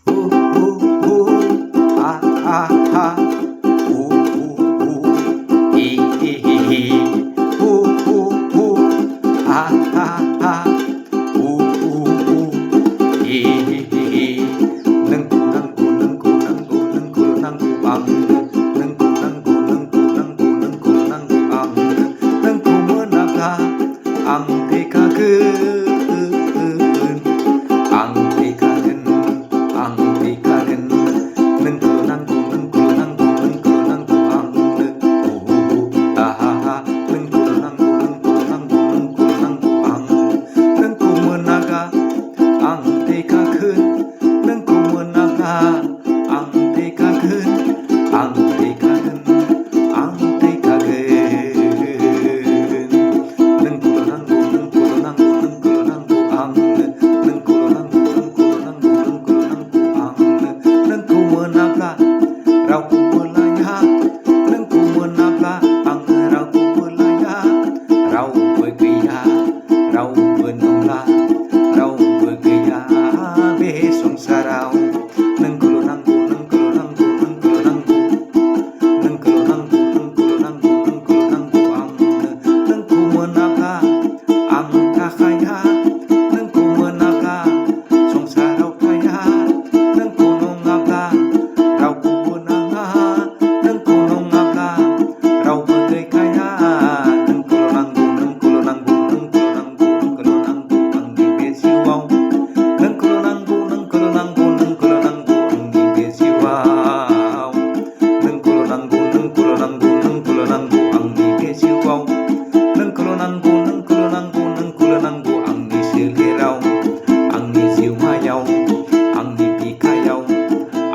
ah, ah, ah, hi, hi, hi, hi, ah, ah, ah, hi, hi, hi, hi, nengku, nengku, nengku, nengku, nengku, nengku, ang, nengku, nengku, nengku, nengku, nengku, nengku, ang, nengku menaga, ang tekakeun, ang tekakeun, ang tekakeun, nengku, nengku, nengku, nengku, nengku, nengku, ang, tahaha, nengku, nengku, nengku, nengku, nengku, nengku, ang, nengku menaga, ang tekakeun, nengku menaga, ang tekakeun, ang tekakeun, ang tekakeun, nengku nengku nengku nengku nengku nengku ang, nengku nengku nengku nengku nengku nengku ang, nengku menaga, rauku belaya, nengku menaga, ang rauku belaya, rau begaya, rau benongla, rau begaya, besong sarau, nengku nengku nengku nengku nengku nengku, nengku nengku nengku nengku nengku nengku ang, nengku menaga, ang kakaya, nengku menaga, song sarau kaya, nengku nongaga, rau kubenanga, nengku nongaga, rau begai kaya, nengku nanggu nengku nanggu nengku nanggu nengku nanggu ang di besiwau, nengku nanggu nengku nanggu nengku nanggu ang di besiwau, nengku nanggu nengku nanggu nengku nanggu ang di besiwau, nengku nanggu nengku nanggu nengku nanggu ang di selerau, ang di siu mayau, ang di pikayau,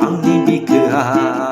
ang di bikau.